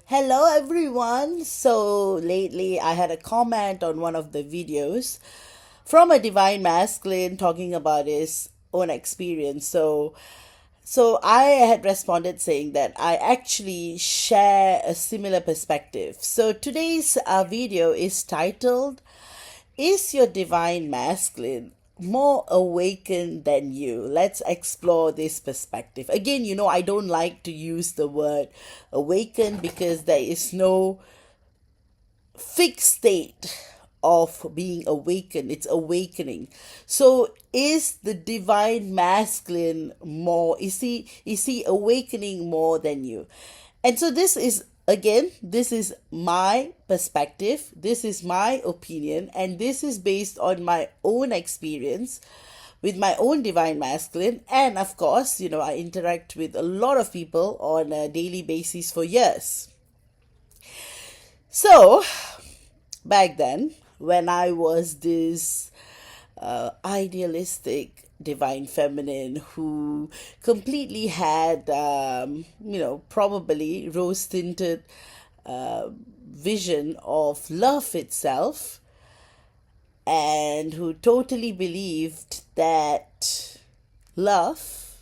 Hello everyone. So lately I had a comment on one of the videos from a divine masculine talking about his own experience. So I had responded saying that I actually share a similar perspective. So today's video is titled, is your divine masculine more awakened than you? Let's explore this perspective. Again, I don't like to use the word awaken because there is no fixed state of being awakened. It's awakening. So is the divine masculine more, is he awakening more than you? And so this is my perspective, this is my opinion, and this is based on my own experience with my own divine masculine. And of course, I interact with a lot of people on a daily basis for years. So back then, when I was this idealistic divine feminine who completely had, probably rose tinted vision of love itself, and who totally believed that love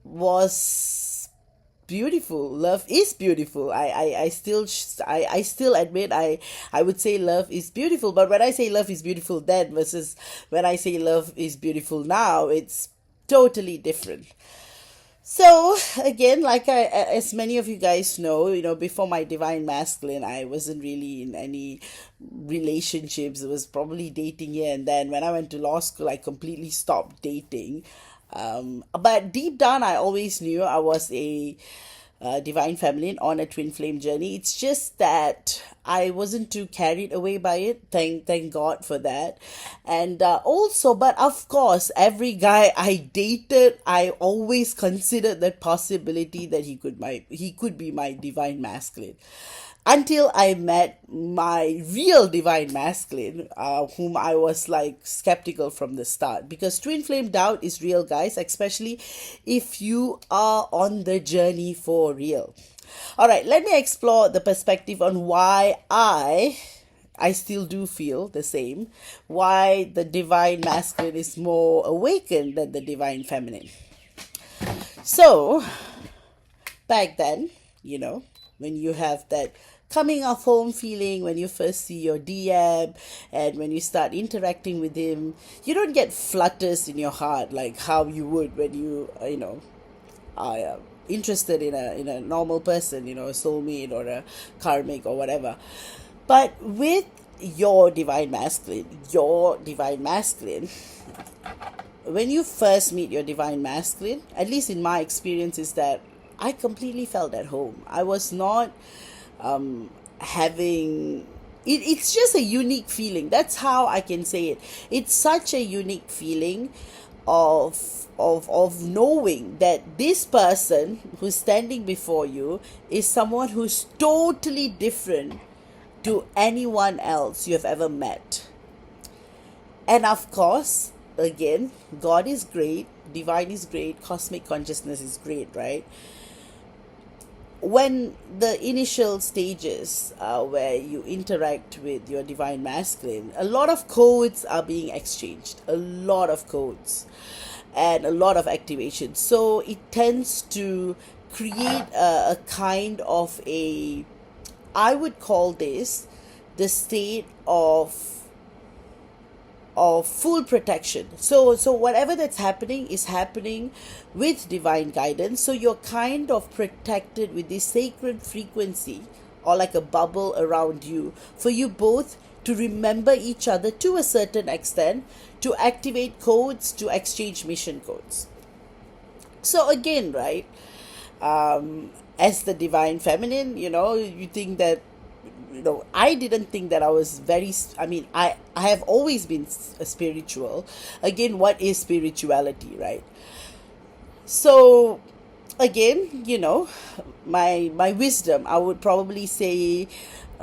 was beautiful. Love is beautiful. I still admit, I would say love is beautiful. But when I say love is beautiful then versus when I say love is beautiful now, it's totally different. So again, as many of you guys know, before my divine masculine, I wasn't really in any relationships. It was probably dating here and then. When I went to law school, I completely stopped dating. But deep down, I always knew I was a divine feminine on a twin flame journey. It's just that I wasn't too carried away by it. Thank God for that. And also, but of course, every guy I dated, I always considered that possibility that he could be my divine masculine, until I met my real divine masculine, whom I was like skeptical from the start. Because twin flame doubt is real, guys, especially if you are on the journey for real. All right, let me explore the perspective on why I still do feel the same, why the divine masculine is more awakened than the divine feminine. So, back then, when you have that coming off home feeling, when you first see your DM and when you start interacting with him, you don't get flutters in your heart like how you would when are interested in a normal person, a soulmate or a karmic or whatever. But with your divine masculine, when you first meet your divine masculine, at least in my experience, is that I completely felt at home. I was not having it's just a unique feeling. That's how I can say it. It's such a unique feeling of knowing that this person who's standing before you is someone who's totally different to anyone else you have ever met. And of course, again, God is great, divine is great, cosmic consciousness is great, right? When the initial stages where you interact with your divine masculine, a lot of codes are being exchanged, a lot of codes, and a lot of activation. So it tends to create a kind of I would call this the state of full protection. So whatever that's happening is happening with divine guidance. So you're kind of protected with this sacred frequency, or like a bubble around you, for you both to remember each other to a certain extent, to activate codes, to exchange mission codes. So again, right, as the divine feminine, you think that, I didn't think that I was I have always been spiritual. Again, what is spirituality, right? So again, my wisdom, I would probably say,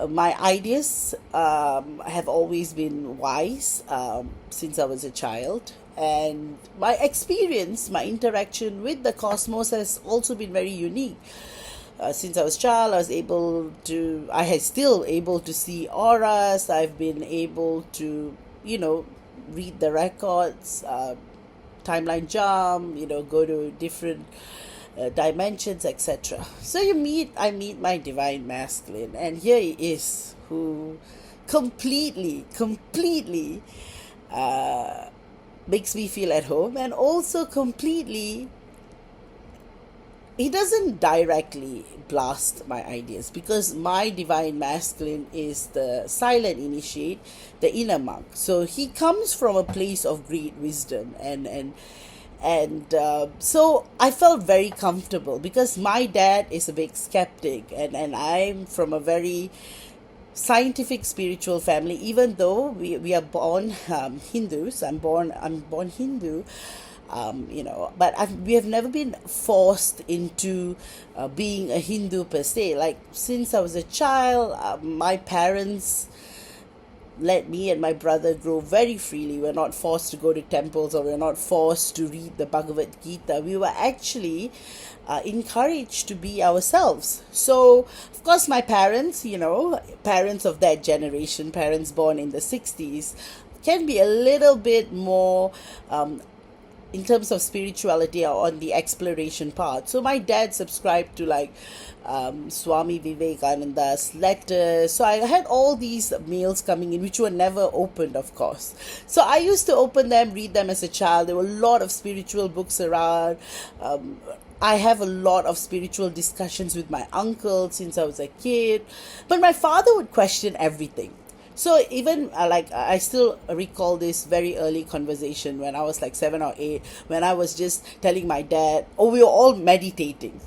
my ideas have always been wise, since I was a child. And my experience, my interaction with the cosmos has also been very unique. since I was a child, I had still able to see auras. I've been able to, read the records, timeline jump, go to different dimensions, etc. So I meet my divine masculine, and here he is, who completely makes me feel at home, and also completely, he doesn't directly blast my ideas, because my divine masculine is the silent initiate, the inner monk. So he comes from a place of great wisdom, and so I felt very comfortable, because my dad is a big skeptic, and I'm from a very scientific spiritual family. Even though we are born Hindus, I'm born Hindu, but we have never been forced into being a Hindu per se. Like, since I was a child, my parents let me and my brother grow very freely. We're not forced to go to temples, or we're not forced to read the Bhagavad Gita. We were actually encouraged to be ourselves. So, of course, my parents, parents of that generation, parents born in the 60s, can be a little bit more in terms of spirituality, or on the exploration part. So my dad subscribed to, like, Swami Vivekananda's letters. So I had all these mails coming in, which were never opened, of course. So I used to open them, read them as a child. There were a lot of spiritual books around. I have a lot of spiritual discussions with my uncle since I was a kid. But my father would question everything. So even I still recall this very early conversation when I was like 7 or 8, when I was just telling my dad, we were all meditating.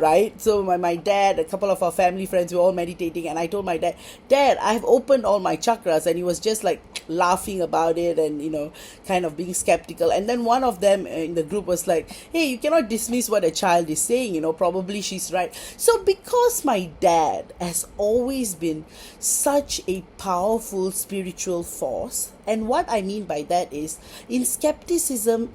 Right? So my dad, a couple of our family friends were all meditating, and I told my dad, I've opened all my chakras, and he was just like laughing about it, and kind of being skeptical. And then one of them in the group was like, hey, you cannot dismiss what a child is saying, probably she's right. So because my dad has always been such a powerful spiritual force, and what I mean by that is, in skepticism,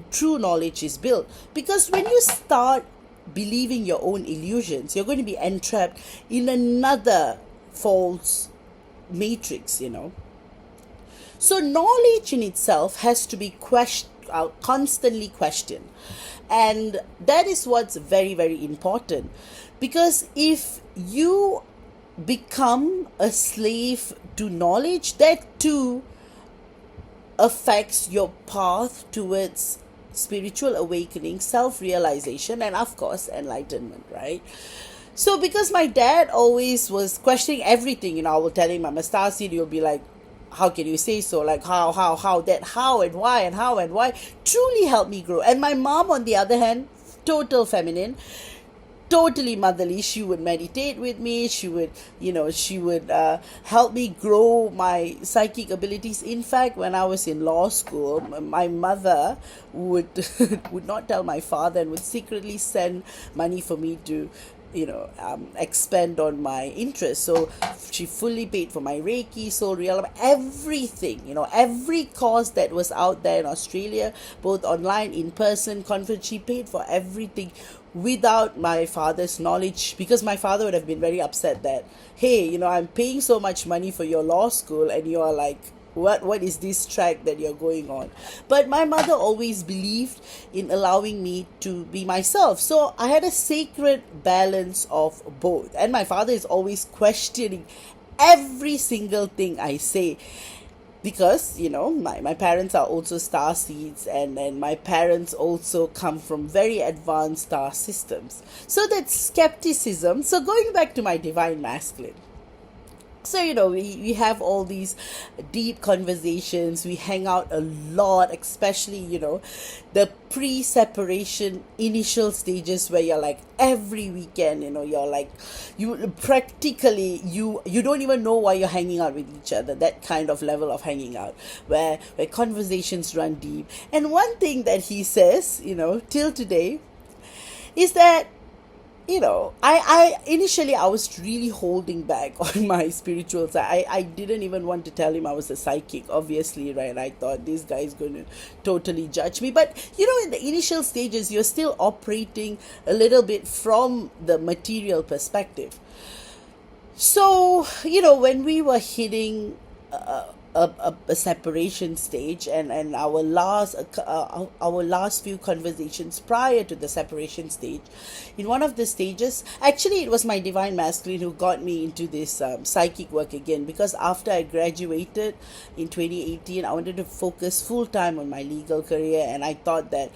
true knowledge is built. Because when you start believing your own illusions, you're going to be entrapped in another false matrix. So knowledge in itself has to be constantly questioned, and that is what's very, very important. Because if you become a slave to knowledge, that too affects your path towards spiritual awakening, self-realization, and of course enlightenment, right? So because my dad always was questioning everything, I will tell him I'm a starseed. He'll be like, how can you say so? Like, how that, how and why, and how and why, truly helped me grow. And my mom, on the other hand, total feminine, totally motherly. She would meditate with me. She would help me grow my psychic abilities. In fact, when I was in law school, my mother would would not tell my father, and would secretly send money for me to expend on my interest. So she fully paid for my Reiki, soul real, everything, every course that was out there in Australia, both online, in person, conference. She paid for everything without my father's knowledge, because my father would have been very upset that, hey, I'm paying so much money for your law school, and you are like, what is this track that you're going on? But my mother always believed in allowing me to be myself. So I had a sacred balance of both. And my father is always questioning every single thing I say. Because, my parents are also star seeds, and my parents also come from very advanced star systems. So that's skepticism. So going back to my divine masculine. So, we have all these deep conversations. We hang out a lot, especially, the pre-separation initial stages, where you're like every weekend, you're like, you practically, you don't even know why you're hanging out with each other. That kind of level of hanging out, where conversations run deep. And one thing that he says, till today, is that I initially I was really holding back on my spiritual side. I didn't even want to tell him I was a psychic, obviously, right? I thought this guy is going to totally judge me. But, in the initial stages, you're still operating a little bit from the material perspective. So, when we were hitting a separation stage, and our last few conversations prior to the separation stage, in one of the stages, actually it was my divine masculine who got me into this psychic work again, because after I graduated in 2018, I wanted to focus full time on my legal career, and I thought that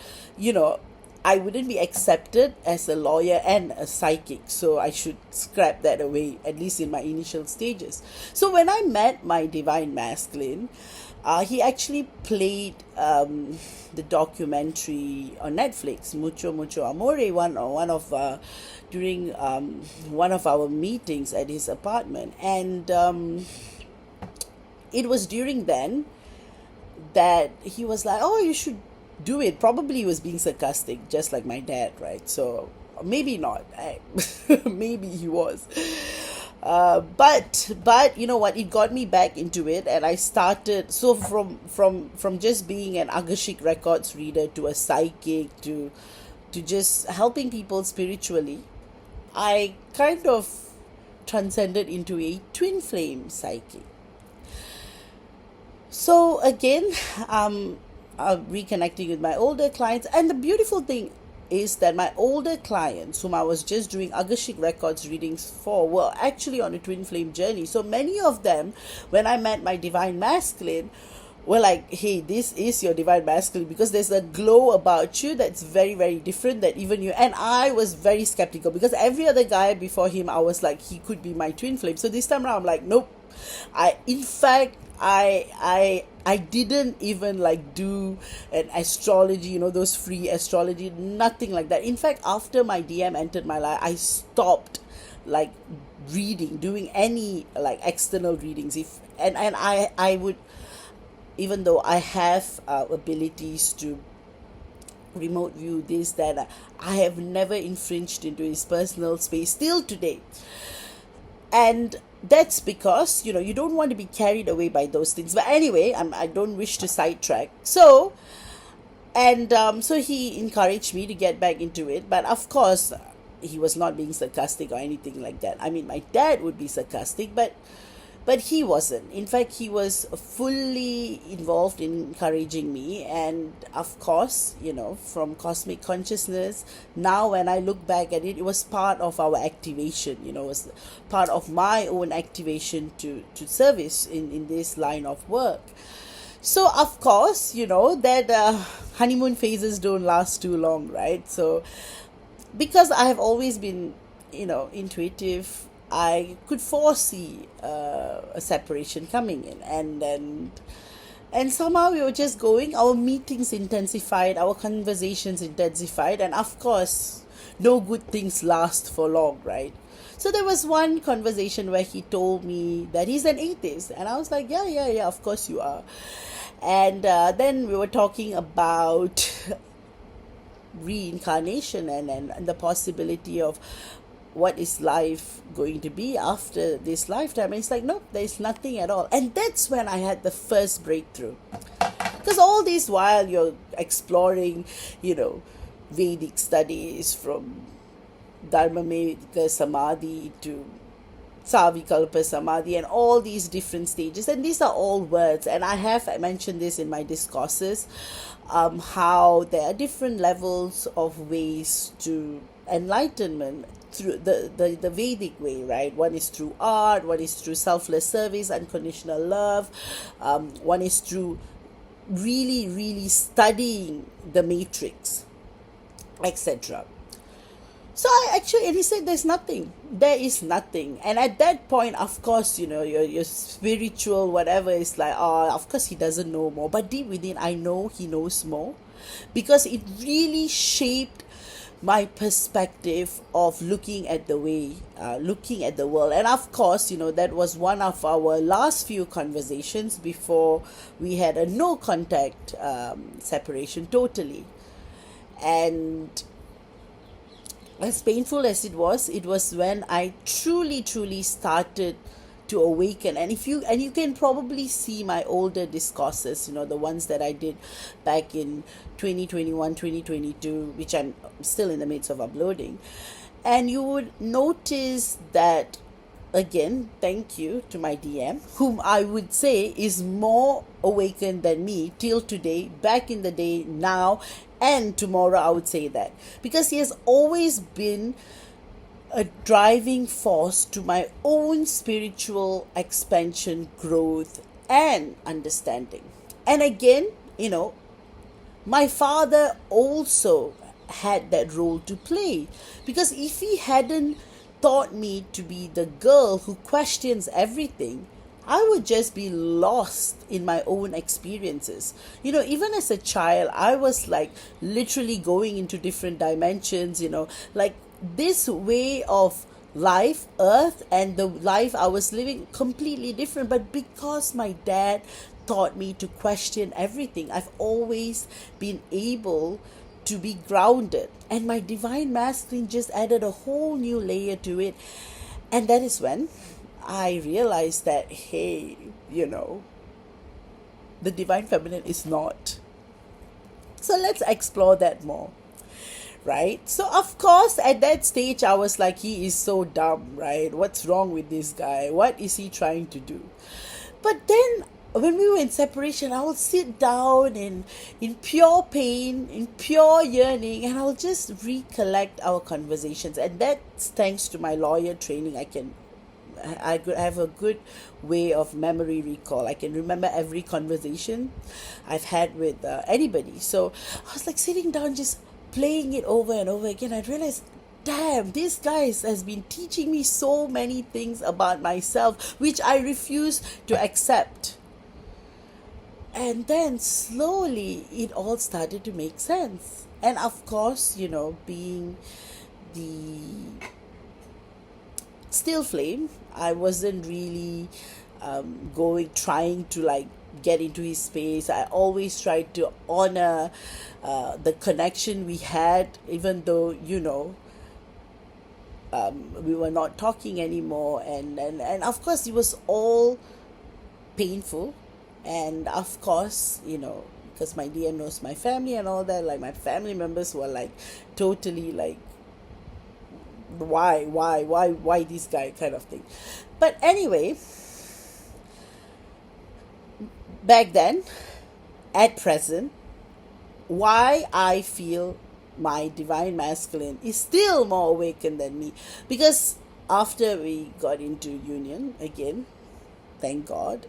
I wouldn't be accepted as a lawyer and a psychic, so I should scrap that away, at least in my initial stages. So when I met my divine masculine, he actually played the documentary on Netflix, Mucho Mucho Amore, during one of our meetings at his apartment, and it was during then that he was like, "Oh, you should do it." Probably he was being sarcastic, just like my dad, right? So maybe not. Maybe he was. But you know what? It got me back into it, and I started. So from just being an Akashic Records reader to a psychic to just helping people spiritually, I kind of transcended into a twin flame psychic. So again, reconnecting with my older clients, and the beautiful thing is that my older clients, whom I was just doing Akashic Records readings for, were actually on a twin flame journey. So many of them, when I met my divine masculine, were like, "Hey, this is your divine masculine," because there's a glow about you that's very, very different that even you. And I was very skeptical, because every other guy before him, I was like, he could be my twin flame. So this time around, I'm like, nope. In fact, I didn't even like do an astrology, those free astrology, nothing like that. In fact, after my DM entered my life, I stopped like doing any like external readings. I would, even though I have abilities to remote view this, that, I have never infringed into his personal space till today. And that's because you don't want to be carried away by those things. But anyway, I don't wish to sidetrack. So so he encouraged me to get back into it, but of course he was not being sarcastic or anything like that. I mean, my dad would be sarcastic, but he wasn't. In fact, he was fully involved in encouraging me. And of course, from cosmic consciousness, now when I look back at it, it was part of our activation. It was part of my own activation to service in this line of work. So of course, that honeymoon phases don't last too long, right? So because I have always been intuitive, I could foresee a separation coming in, and somehow we were just going. Our meetings intensified, our conversations intensified, and of course, no good things last for long, right? So there was one conversation where he told me that he's an atheist, and I was like, yeah, of course you are. And then we were talking about reincarnation and the possibility of what is life going to be after this lifetime. And it's like, nope, there's nothing at all. And that's when I had the first breakthrough, because all this while you're exploring Vedic studies, from Dharmamedika Samadhi to Savikalpa Samadhi, and all these different stages. And these are all words, and I have mentioned this in my discourses, how there are different levels of ways to enlightenment through the Vedic way, right? One is through art, one is through selfless service, unconditional love, one is through really, really studying the matrix, etc. So and he said, there is nothing. And at that point, of course, your spiritual whatever is like, oh, of course he doesn't know more. But deep within, I know he knows more, because it really shaped my perspective of looking at the world. And of course, that was one of our last few conversations before we had a no contact separation totally. And as painful as it was when I truly started to awaken. And if you and you can probably see my older discourses, the ones that I did back in 2021, 2022, which I'm still in the midst of uploading, and you would notice that, again, thank you to my DM, whom I would say is more awakened than me till today, back in the day, now, and tomorrow. I would say that because he has always been a driving force to my own spiritual expansion, growth, and understanding. And again, my father also had that role to play, because if he hadn't taught me to be the girl who questions everything, I would just be lost in my own experiences. Even as a child, I was like literally going into different dimensions, like this way of life, earth, and the life I was living, completely different. But because my dad taught me to question everything, I've always been able to be grounded. And my divine masculine just added a whole new layer to it. And that is when I realized that, hey, the divine feminine is not. So let's explore that more. Right? So, of course, at that stage, I was like, he is so dumb, right? What's wrong with this guy? What is he trying to do? But then, when we were in separation, I will sit down in pure pain, in pure yearning, and I'll just recollect our conversations. And that's thanks to my lawyer training. I have a good way of memory recall. I can remember every conversation I've had with anybody. So I was like sitting down, just playing it over and over again. I realized, damn, this guy has been teaching me so many things about myself, which I refuse to accept. And then slowly it all started to make sense. And of course, being the still flame, I wasn't really trying to like get into his space. I always tried to honor the connection we had, even though we were not talking anymore. And of course it was all painful. And of course, because my DM knows my family and all that, like my family members were like totally like, why this guy, kind of thing. But anyway, back then, at present, why I feel my divine masculine is still more awakened than me, because after we got into union again, thank God,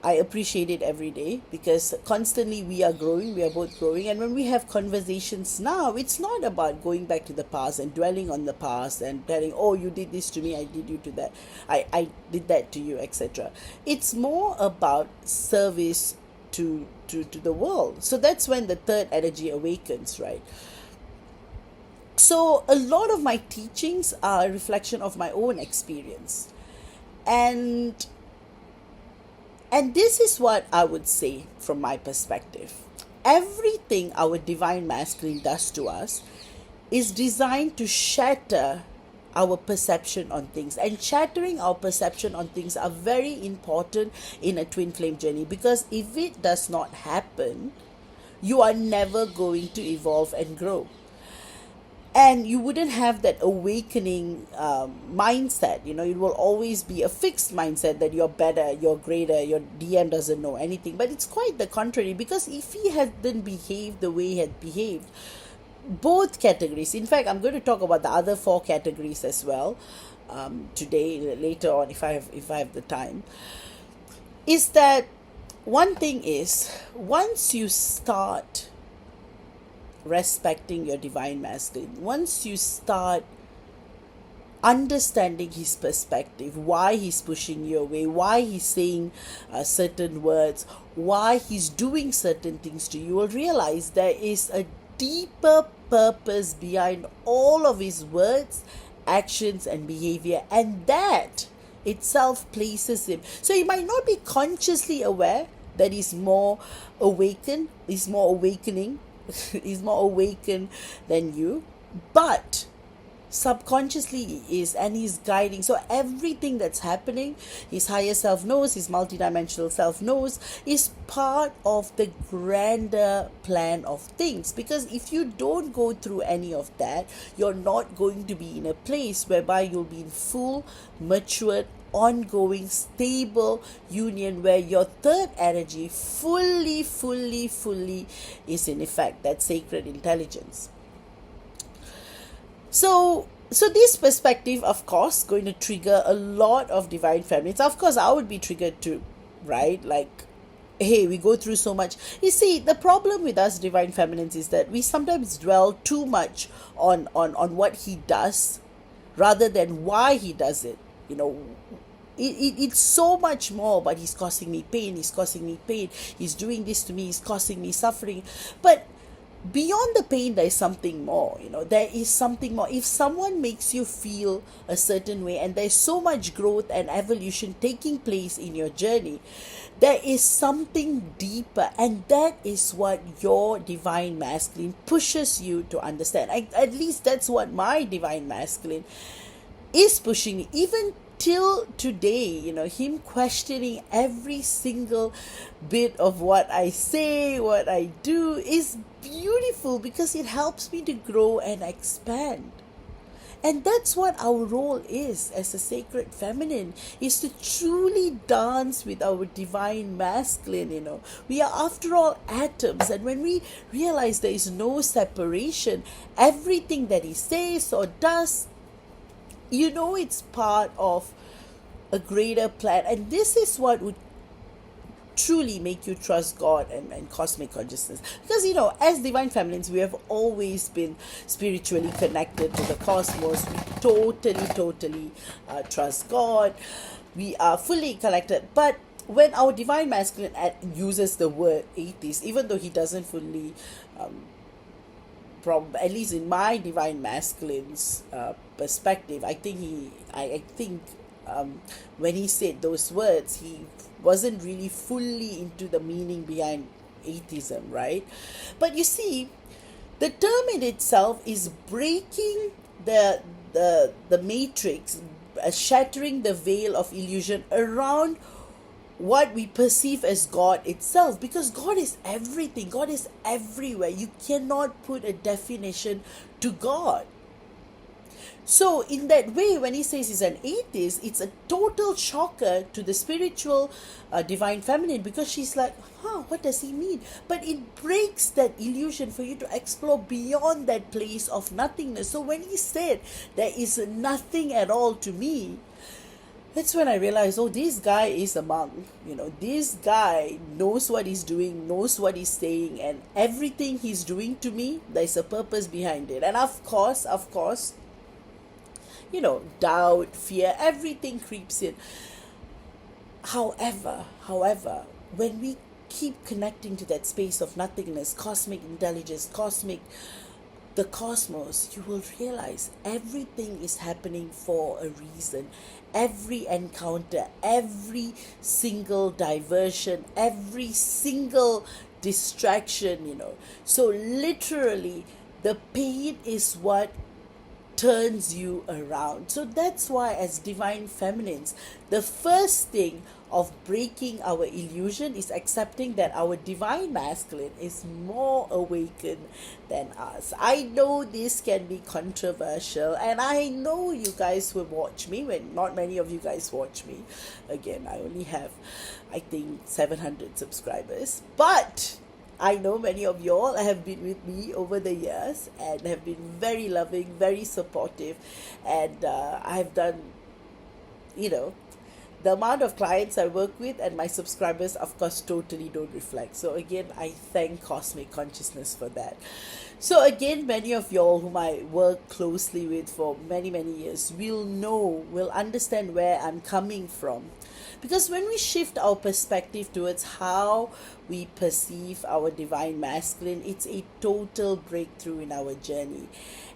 I appreciate it every day, because constantly we are growing, we are both growing. And when we have conversations now, it's not about going back to the past and dwelling on the past and telling, oh, you did this to me, I did you to that, I did that to you, etc. It's more about service to the world. So that's when the third energy awakens, right? So a lot of my teachings are a reflection of my own experience. And this is what I would say from my perspective. Everything our divine masculine does to us is designed to shatter our perception on things. And shattering our perception on things are very important in a twin flame journey, because if it does not happen, you are never going to evolve and grow. And you wouldn't have that awakening mindset. It will always be a fixed mindset that you're better, you're greater, your DM doesn't know anything. But it's quite the contrary, because if he hadn't behaved the way he had behaved, both categories, in fact, I'm going to talk about the other 4 categories as well today, later on, if I have the time, is that one thing is, once you start respecting your divine masculine, once you start understanding his perspective, why he's pushing you away, why he's saying certain words, why he's doing certain things to you, you will realize there is a deeper purpose behind all of his words, actions, and behavior, and that itself places him. So he might not be consciously aware that he's more awakened, he's more awakening, he's more awakened than you, but subconsciously he is, and he's guiding. So everything that's happening, his higher self knows, his multidimensional self knows, is part of the grander plan of things. Because if you don't go through any of that, you're not going to be in a place whereby you'll be in full matured ongoing stable union where your third energy fully is in effect, that sacred intelligence. So this perspective, of course, going to trigger a lot of divine feminines. Of course, I would be triggered too, right? Like, hey, we go through so much. You see, the problem with us divine feminines is that we sometimes dwell too much on what he does rather than why he does it. You know, it's so much more, but he's causing me pain, he's doing this to me, he's causing me suffering. But beyond the pain, there is something more. There is something more. If someone makes you feel a certain way, and there's so much growth and evolution taking place in your journey, there is something deeper, and that is what your divine masculine pushes you to understand. At least that's what my divine masculine is pushing me, even till today. Him questioning every single bit of what I say, what I do, is beautiful because it helps me to grow and expand. And that's what our role is as a sacred feminine, is to truly dance with our divine masculine. We are, after all, atoms, and when we realize there is no separation, everything that he says or does, it's part of a greater plan. And this is what would truly make you trust God and cosmic consciousness. Because, as divine feminines, we have always been spiritually connected to the cosmos. We totally trust God. We are fully connected. But when our divine masculine uses the word atheist, even though he doesn't fully at least in my divine masculine's perspective, I think when he said those words, he wasn't really fully into the meaning behind atheism, right? But you see, the term in itself is breaking the matrix, shattering the veil of illusion around what we perceive as God itself, because God is everything, God is everywhere. You cannot put a definition to God. So in that way, when he says he's an atheist, it's a total shocker to the spiritual divine feminine, because she's like, what does he mean? But it breaks that illusion for you to explore beyond that place of nothingness. So when he said there is nothing at all to me, that's when I realized, this guy is a monk. This guy knows what he's doing, knows what he's saying, and everything he's doing to me, there's a purpose behind it. And of course, doubt, fear, everything creeps in. However, when we keep connecting to that space of nothingness, cosmic intelligence, the cosmos, you will realize everything is happening for a reason. Every encounter, every single diversion, every single distraction, So literally, the pain is what turns you around. So that's why, as divine feminines, the first thing of breaking our illusion is accepting that our divine masculine is more awakened than us. I know this can be controversial, and I know you guys will watch me when not many of you guys watch me. Again, I only have, I think, 700 subscribers, but I know many of y'all have been with me over the years and have been very loving, very supportive, and I've done, the amount of clients I work with and my subscribers, of course, totally don't reflect. So again, I thank Cosmic Consciousness for that. So again, many of y'all whom I work closely with for many years will understand where I'm coming from. Because when we shift our perspective towards how we perceive our divine masculine, it's a total breakthrough in our journey.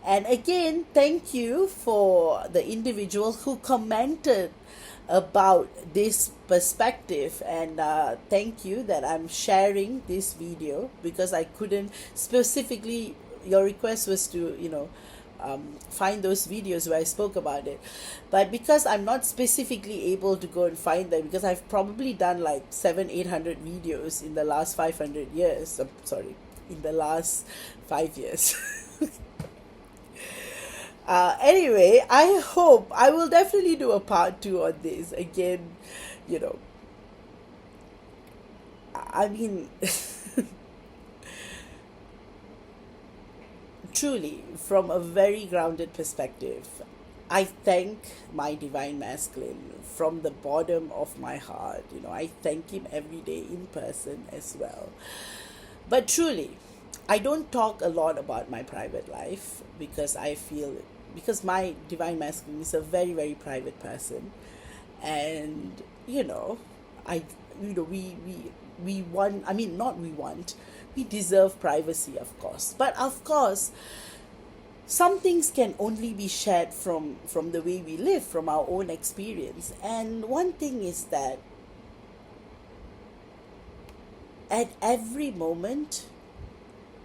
And again, thank you for the individual who commented about this perspective. And thank you that I'm sharing this video, because I couldn't specifically, your request was to, find those videos where I spoke about it. But because I'm not specifically able to go and find them, because I've probably done like 700-800 videos in the last 500 years. Sorry, in the last 5 years. Anyway, I hope I will definitely do a part two on this again. You know, I mean, truly, from a very grounded perspective, I thank my divine masculine from the bottom of my heart. I thank him every day in person as well. But truly, I don't talk a lot about my private life, because I feel, because my divine masculine is a very, very private person. And, I, we want, I mean, not we want, we deserve privacy, of course. But of course, some things can only be shared from the way we live, from our own experience. And one thing is that at every moment,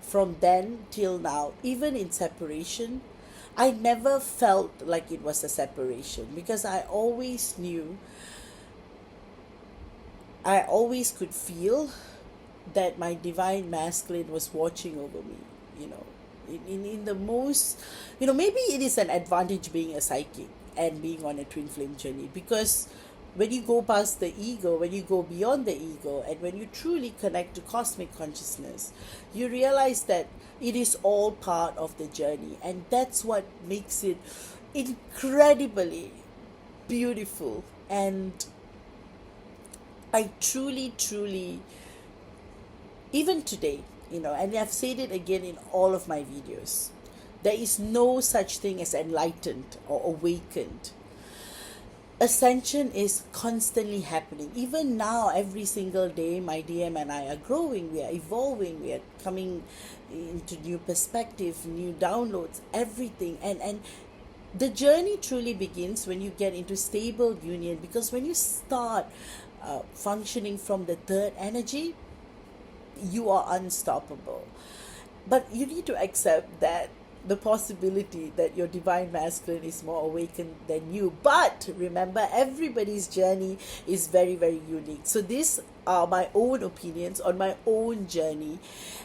from then till now, even in separation, I never felt like it was a separation, because I always knew, I always could feel that my divine masculine was watching over me, you know. In the most, maybe it is an advantage being a psychic and being on a twin flame journey, because when you go past the ego, when you go beyond the ego, and when you truly connect to cosmic consciousness, you realize that it is all part of the journey. And that's what makes it incredibly beautiful. And I truly, truly, even today, and I've said it again in all of my videos, there is no such thing as enlightened or awakened. Ascension is constantly happening. Even now, every single day, my DM and I are growing, we are evolving, we are coming into new perspective, new downloads, everything. And the journey truly begins when you get into stable union, because when you start functioning from the third energy, you are unstoppable. But you need to accept that the possibility that your divine masculine is more awakened than you. But remember, everybody's journey is very, very unique. So these are my own opinions on my own journey.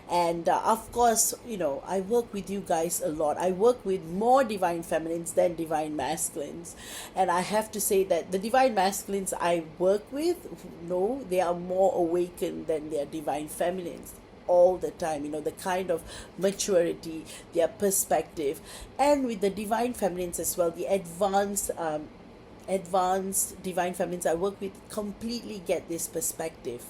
And of course, I work with you guys a lot. I work with more divine feminines than divine masculines. And I have to say that the divine masculines I work with, no, they are more awakened than their divine feminines all the time. The kind of maturity, their perspective. And with the divine feminines as well, the advanced divine feminines I work with completely get this perspective.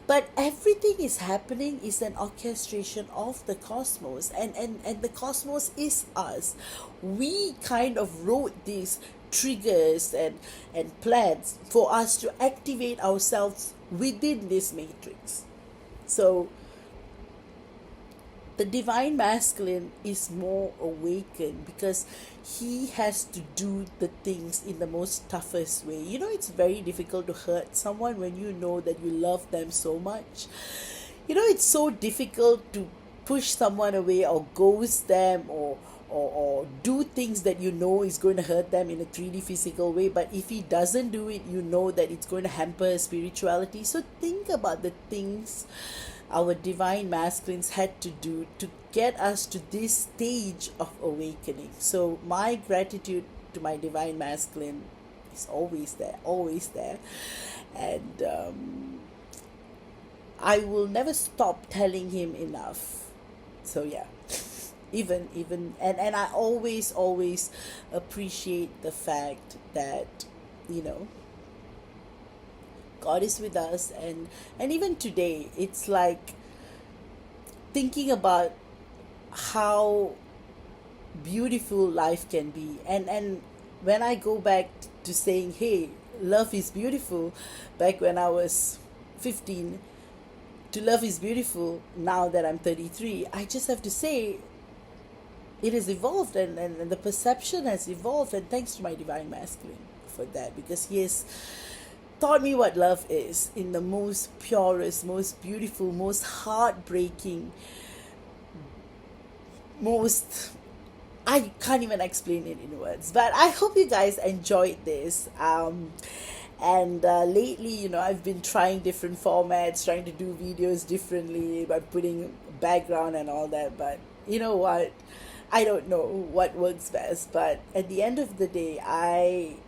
But everything is happening is an orchestration of the cosmos, and the cosmos is us. We kind of wrote these triggers and plans for us to activate ourselves within this matrix. So the divine masculine is more awakened, because he has to do the things in the most toughest way. It's very difficult to hurt someone when you know that you love them so much. It's so difficult to push someone away or ghost them, or do things that is going to hurt them in a 3D physical way. But if he doesn't do it, that it's going to hamper his spirituality. So think about the things our divine masculines had to do to get us to this stage of awakening. So my gratitude to my divine masculine is always there, always there. And I will never stop telling him enough. So yeah, even and I always appreciate the fact that God is with us. And even today, it's like thinking about how beautiful life can be. And when I go back to saying, hey, love is beautiful, back when I was 15, to love is beautiful now that I'm 33, I just have to say it has evolved, and the perception has evolved, and thanks to my divine masculine, for that, because he has taught me what love is in the most purest, most beautiful, most heartbreaking, most, I can't even explain it in words. But I hope you guys enjoyed this. And lately, I've been trying different formats, trying to do videos differently by putting background and all that. But you know what? I don't know what works best. But at the end of the day,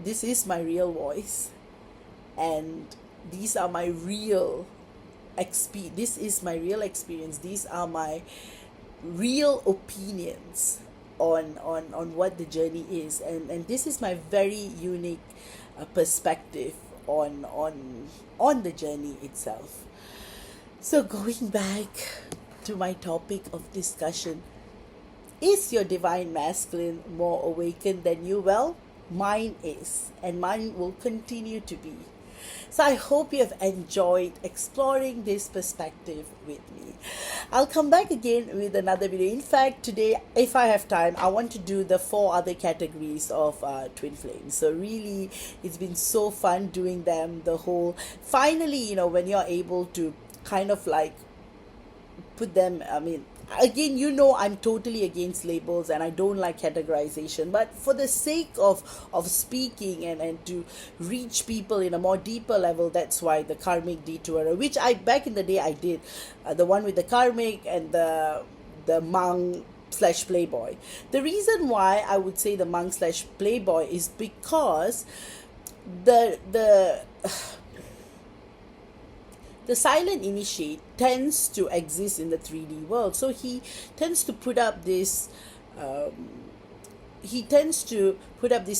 this is my real voice, and these are my real this is my real experience. These are my real opinions on what the journey is, and this is my very unique perspective on the journey itself. So going back to my topic of discussion, is your divine masculine more awakened than you? Well, mine is, and mine will continue to be. So I hope you have enjoyed exploring this perspective with me. I'll come back again with another video. In fact, today, if I have time, I want to do the 4 other categories of twin flames. So really, it's been so fun doing them. The whole, finally, when you're able to kind of like put them, again, I'm totally against labels, and I don't like categorization, but for the sake of speaking and to reach people in a more deeper level, that's why the karmic detourer, which I back in the day I did, the one with the karmic and the monk slash playboy. The reason why I would say the monk slash playboy is because the silent initiate tends to exist in the 3D world. So he tends to put up this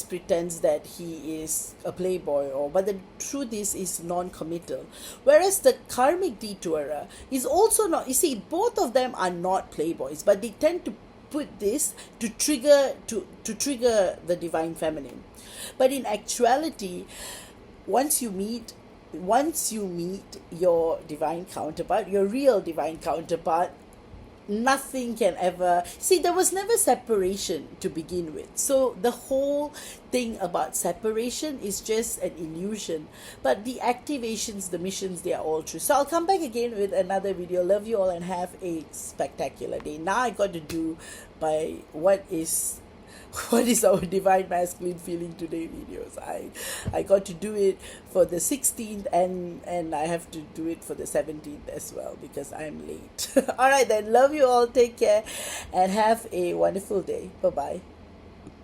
pretense that he is a playboy, but the truth is non-committal. Whereas the karmic detourer is also not. You see, both of them are not playboys, but they tend to put this to trigger the divine feminine. But in actuality, once you meet your divine counterpart, your real divine counterpart, nothing can ever, see, there was never separation to begin with. So the whole thing about separation is just an illusion, but the activations, the missions, they are all true. So I'll come back again with another video. Love you all and have a spectacular day. Now I got to do by what is our divine masculine feeling today videos. I got to do it for the 16th, and I have to do it for the 17th as well because I'm late. All right then, love you all, take care and have a wonderful day. Bye bye.